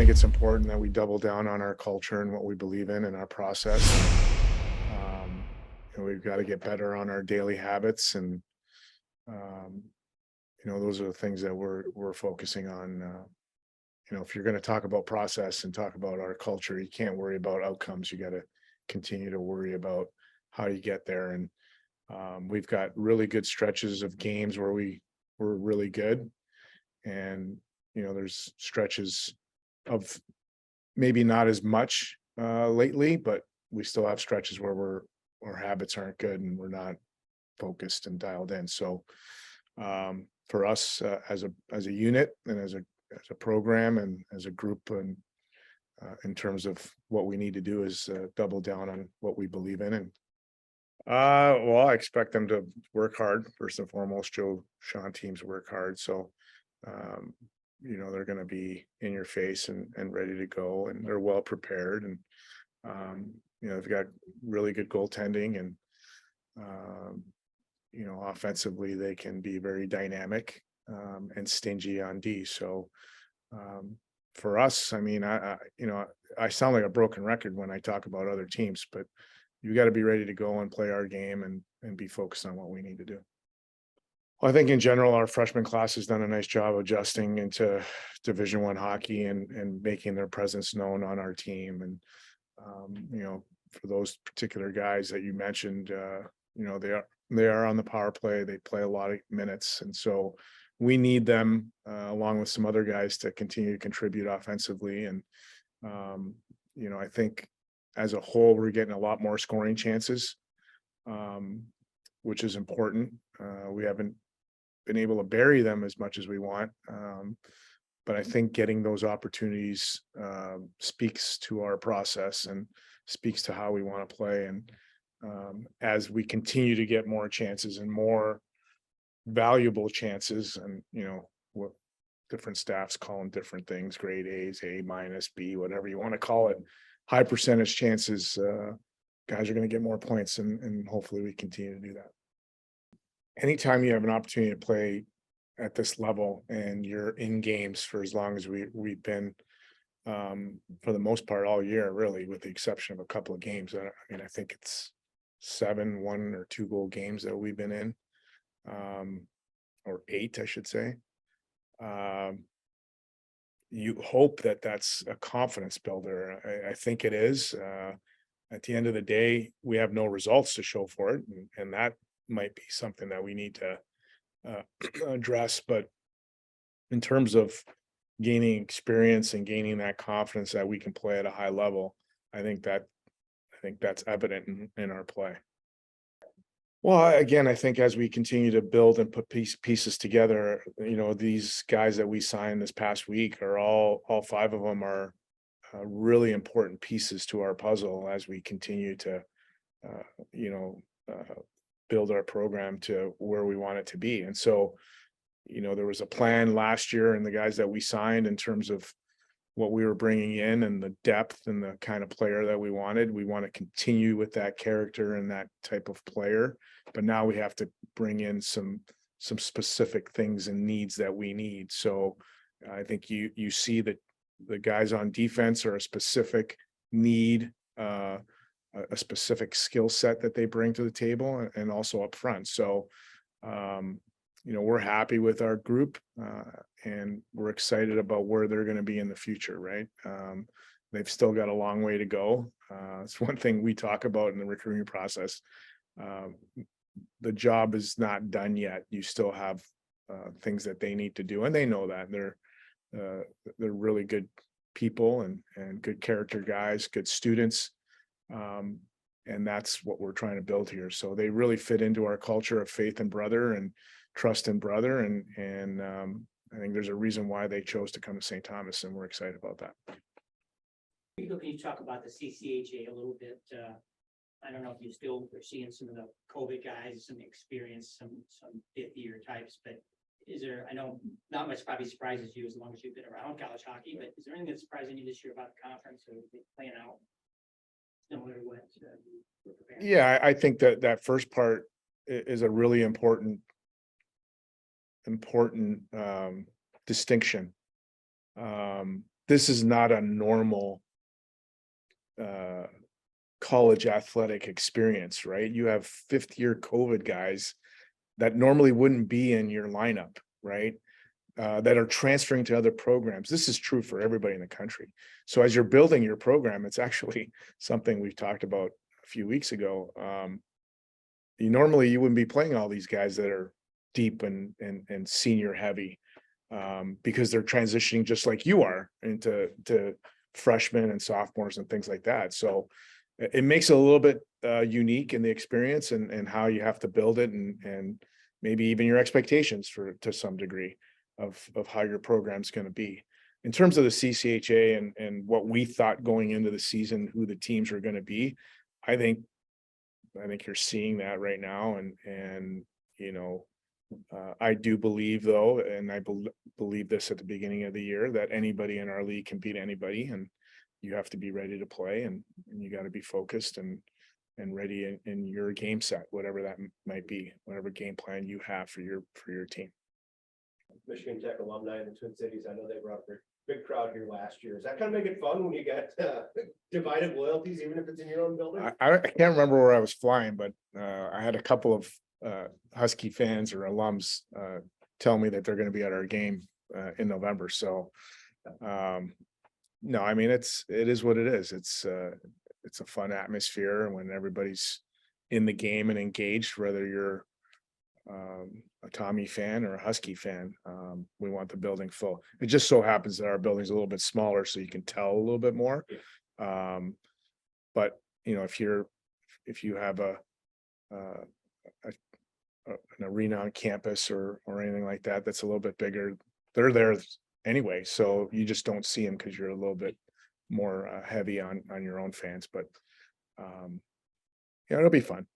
think it's important that we double down on our culture and what we believe in and our process. Um, we've got to get better on our daily habits, and um, those are the things that we're focusing on. If you're going to talk about process and talk about our culture, you can't worry about outcomes. You got to continue to worry about how you get there. And we've got really good stretches of games where we're really good, and there's stretches of maybe not as much lately, but we still have stretches where our habits aren't good and we're not focused and dialed in. So for us as a unit and as a program and as a group, and in terms of what we need to do is double down on what we believe in. And well, I expect them to work hard first and foremost. Sean teams work hard, so um, they're going to be in your face and ready to go, and they're well prepared, and they've got really good goaltending, and um, offensively they can be very dynamic and stingy on D. So for us, I mean, I sound like a broken record when I talk about other teams, but you got to be ready to go and play our game and be focused on what we need to do. Well, I think in general, our freshman class has done a nice job adjusting into Division I hockey and making their presence known on our team. And for those particular guys that you mentioned, they are on the power play. They play a lot of minutes, and so we need them along with some other guys to continue to contribute offensively. And I think as a whole, we're getting a lot more scoring chances, which is important. We haven't been able to bury them as much as we want. But I think getting those opportunities speaks to our process and speaks to how we want to play. And as we continue to get more chances and more valuable chances, and what different staffs call them different things, grade A's, A minus, B, whatever you want to call it, high percentage chances, guys are going to get more points, and hopefully we continue to do that. Anytime you have an opportunity to play at this level and you're in games for as long as we've been, for the most part all year, really, with the exception of a couple of games. I think it's 7 1 or 2 goal games that we've been in, or 8, I should say. You hope that that's a confidence builder. I think it is. At the end of the day, we have no results to show for it, and that might be something that we need to address. But in terms of gaining experience and gaining that confidence that we can play at a high level, I think that's evident in our play. Well, again, I think as we continue to build and put pieces together, these guys that we signed this past week are all 5 of them are really important pieces to our puzzle as we continue to, build our program to where we want it to be. And so, there was a plan last year and the guys that we signed in terms of what we were bringing in and the depth and the kind of player that we wanted. We want to continue with that character and that type of player, but now we have to bring in some specific things and needs that we need. So I think you see that the guys on defense are a specific need, a specific skill set that they bring to the table, and also up front. So we're happy with our group, and we're excited about where they're going to be in the future, right? They've still got a long way to go. It's one thing we talk about in the recruiting process. The job is not done yet. You still have things that they need to do, and they know that. They're really good people and good character guys, good students. And that's what we're trying to build here. So they really fit into our culture of faith and brother and trust in brother. And I think there's a reason why they chose to come to St. Thomas, and we're excited about that. Can you talk about the CCHA a little bit? I don't know if you still are seeing some of the COVID guys, some experience, some fifth year types, but is there, I know not much probably surprises you as long as you've been around college hockey, but is there anything that's surprising you this year about the conference or playing out similar to what we're preparing? Yeah, I think that first part is a really important distinction. this is not a normal college athletic experience, right? You have fifth year COVID guys that normally wouldn't be in your lineup, right? That are transferring to other programs. This is true for everybody in the country. So as you're building your program, it's actually something we've talked about a few weeks ago. You wouldn't be playing all these guys that are deep and senior heavy, because they're transitioning just like you are into freshmen and sophomores and things like that. So it makes it a little bit unique in the experience and how you have to build it, and maybe even your expectations to some degree of how your program's going to be. In terms of the CCHA and what we thought going into the season, who the teams were going to be, I think you're seeing that right now, and I do believe, though, and I believe this at the beginning of the year, that anybody in our league can beat anybody, and you have to be ready to play, and you got to be focused and ready in your game set, whatever that might be, whatever game plan you have for your team. Michigan Tech alumni in the Twin Cities. I know they brought a big crowd here last year. Does that kind of make it fun when you got divided loyalties, even if it's in your own building? I can't remember where I was flying, but I had a couple of Husky fans or alums tell me that they're going to be at our game in November. So no, I mean, it is what it is. It's a fun atmosphere when everybody's in the game and engaged, whether you're a Tommy fan or a Husky fan. We want the building full. It just so happens that our building's a little bit smaller, so you can tell a little bit more. But if you have an arena on campus or anything like that that's a little bit bigger, they're there anyway, so you just don't see them because you're a little bit more heavy on your own fans. But it'll be fun.